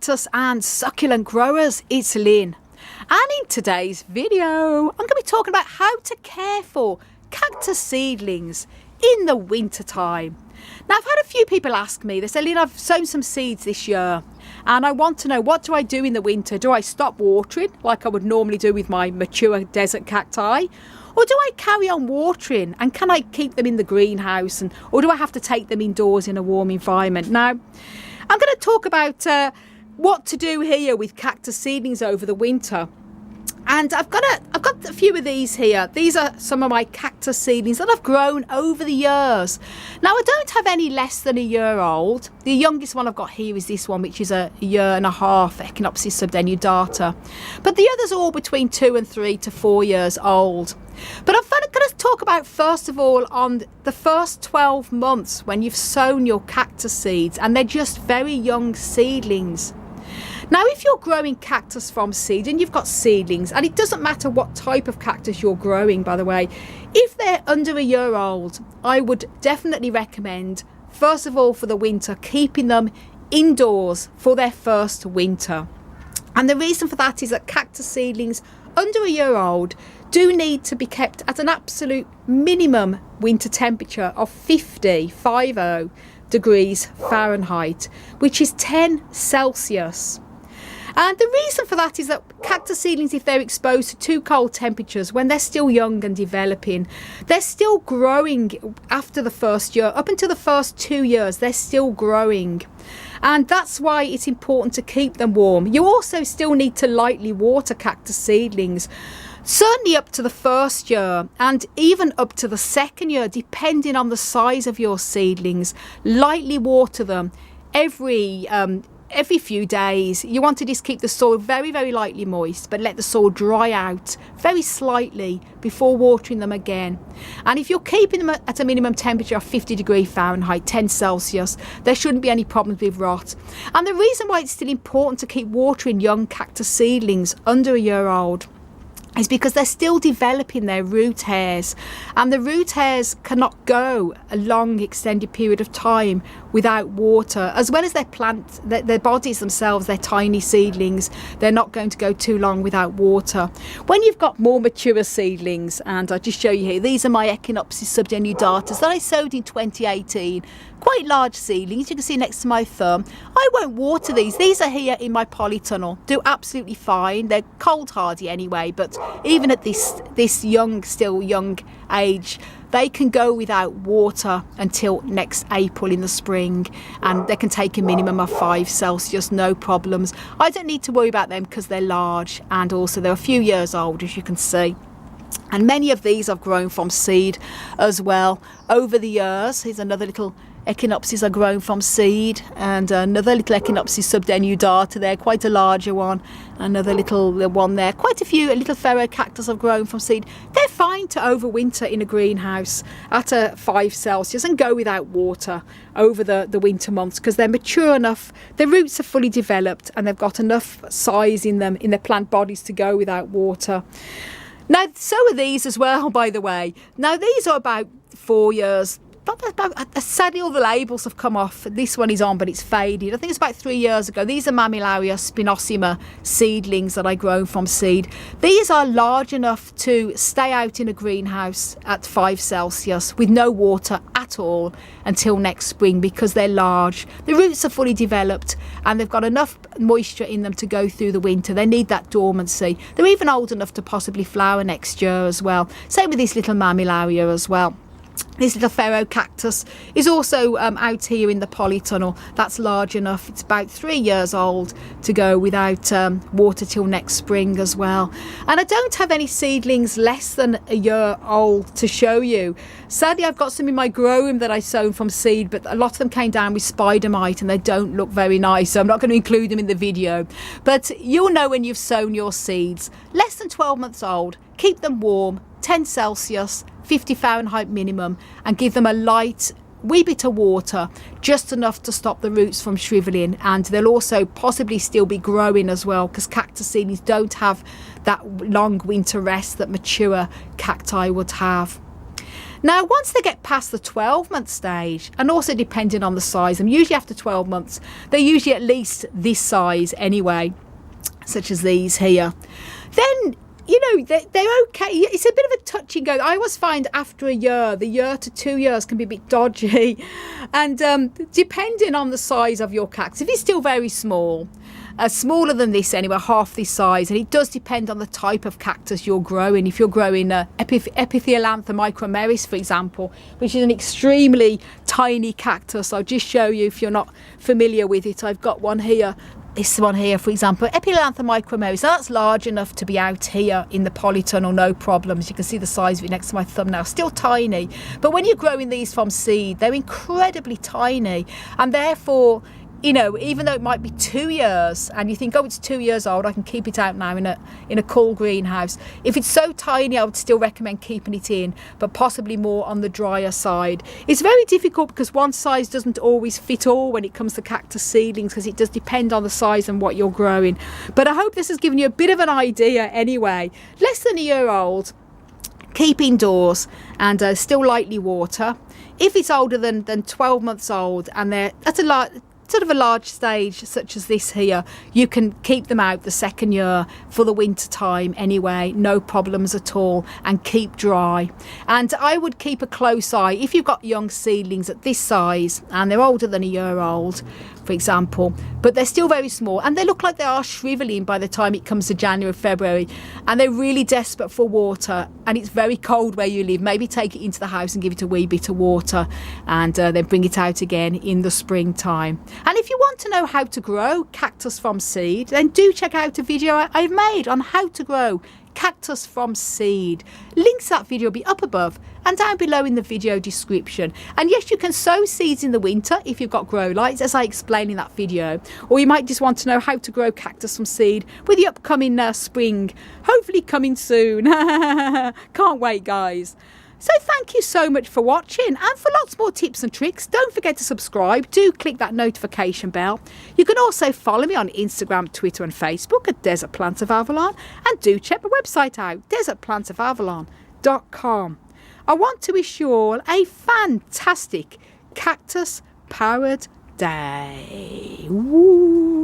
cactus and succulent growers, it's Lynn, and in today's video I'm going to be talking about how to care for cactus seedlings in the winter time. Now, I've had a few people ask me, they say, Lynn, I've sown some seeds this year and I want to know, what do I do in the winter? Do I stop watering like I would normally do with my mature desert cacti? Or do I carry on watering, and can I keep them in the greenhouse, or do I have to take them indoors in a warm environment? Now, I'm going to talk about what to do here with cactus seedlings over the winter. And I've got a few of these here. These are some of my cactus seedlings that I've grown over the years. Now, I don't have any less than a year old. The youngest one I've got here is this one, which is a year and a half, Echinopsis subdenudata. But the others are all between 2 and 3 to 4 years old. But I'm going to talk about, first of all, on the first 12 months when you've sown your cactus seeds and they're just very young seedlings. Now, if you're growing cactus from seed and you've got seedlings, and it doesn't matter what type of cactus you're growing, by the way, if they're under a year old, I would definitely recommend, first of all, for the winter, keeping them indoors for their first winter. And the reason for that is that cactus seedlings under a year old do need to be kept at an absolute minimum winter temperature of 50 degrees Fahrenheit, which is 10 Celsius. And the reason for that is that cactus seedlings, if they're exposed to too cold temperatures when they're still young and developing, they're still growing after the first year. Up until the first 2 years, they're still growing. And that's why it's important to keep them warm. You also still need to lightly water cactus seedlings, certainly up to the first year and even up to the second year, depending on the size of your seedlings. Lightly water them every few days. You want to just keep the soil very, very lightly moist, but let the soil dry out very slightly before watering them again. And if you're keeping them at a minimum temperature of 50 degrees Fahrenheit, 10 Celsius, there shouldn't be any problems with rot. And the reason why it's still important to keep watering young cactus seedlings under a year old is because they're still developing their root hairs, and the root hairs cannot go a long extended period of time without water, as well as their bodies themselves. They're tiny seedlings, they're not going to go too long without water. When you've got more mature seedlings, and I'll just show you here, these are my Echinopsis subdenudatas that I sowed in 2018, quite large seedlings, you can see next to my thumb. I won't water these are here in my polytunnel, do absolutely fine. They're cold hardy anyway, but even at this still young age, they can go without water until next April in the spring, and they can take a minimum of 5 Celsius, no problems. I don't need to worry about them because they're large, and also they're a few years old, as you can see. And many of these I've grown from seed as well over the years. Here's another little Echinopsis I've grown from seed, and another little Echinopsis subdenudata there, quite a larger one. Another little one there. Quite a few little pharaoh cactus I've grown from seed. They're fine to overwinter in a greenhouse at a 5 Celsius and go without water over the winter months, because they're mature enough, their roots are fully developed, and they've got enough size in them, in their plant bodies, to go without water. Now, so are these as well, by the way. Now, these are about 4 years. Sadly, all the labels have come off. This one is on, but it's faded. I think it's about 3 years ago. These are Mammillaria spinosima seedlings that I grow from seed. These are large enough to stay out in a greenhouse at 5 Celsius with no water at all until next spring, because they're large. The roots are fully developed and they've got enough moisture in them to go through the winter. They need that dormancy. They're even old enough to possibly flower next year as well. Same with this little Mammillaria as well. This little pharaoh cactus is also out here in the polytunnel. That's large enough. It's about 3 years old to go without water till next spring as well. And I don't have any seedlings less than a year old to show you. Sadly, I've got some in my grow room that I sown from seed, but a lot of them came down with spider mite and they don't look very nice, so I'm not going to include them in the video. But you'll know when you've sown your seeds. Less than 12 months old, keep them warm, 10 Celsius, 50 Fahrenheit minimum, and give them a light wee bit of water, just enough to stop the roots from shriveling. And they'll also possibly still be growing as well, because cactus seedlings don't have that long winter rest that mature cacti would have. Now, once they get past the 12-month stage, and also depending on the size, and usually after 12 months, they're usually at least this size anyway, such as these here, then they're okay. It's a bit of a touch and go. I always find after a year, the year to 2 years can be a bit dodgy, and depending on the size of your cactus, if it's still very small, smaller than this anyway, half this size, and it does depend on the type of cactus you're growing. If you're growing Epithelantha micromeris, for example, which is an extremely tiny cactus, I'll just show you if you're not familiar with it. I've got one here. This one here, for example, Epithelantha micromeris. So that's large enough to be out here in the polytunnel, no problems. You can see the size of it next to my thumbnail. Still tiny, but when you're growing these from seed, they're incredibly tiny, and therefore, even though it might be 2 years and you think, oh, it's 2 years old, I can keep it out now in a cool greenhouse. If it's so tiny, I would still recommend keeping it in, but possibly more on the drier side. It's very difficult because one size doesn't always fit all when it comes to cactus seedlings, because it does depend on the size and what you're growing. But I hope this has given you a bit of an idea anyway. Less than a year old, keep indoors and still lightly water. If it's older than 12 months old and they're at a sort of a large stage such as this here, you can keep them out the second year for the winter time anyway, no problems at all, and keep dry. And I would keep a close eye if you've got young seedlings at this size and they're older than a year old, for example, but they're still very small and they look like they are shriveling by the time it comes to January, February, and they're really desperate for water, and it's very cold where you live. Maybe take it into the house and give it a wee bit of water, and then bring it out again in the springtime. And if you want to know how to grow cactus from seed, then do check out a video I've made on how to grow cactus from seed. Links to that video will be up above and down below in the video description. And yes, you can sow seeds in the winter if you've got grow lights, as I explained in that video, or you might just want to know how to grow cactus from seed with the upcoming spring, hopefully coming soon. Can't wait, guys. So thank you so much for watching, and for lots more tips and tricks, don't forget to subscribe. Do click that notification bell. You can also follow me on Instagram, Twitter and Facebook at Desert Plants of Avalon, and do check my website out, desertplantsofavalon.com. I want to wish you all a fantastic cactus powered day. Woo.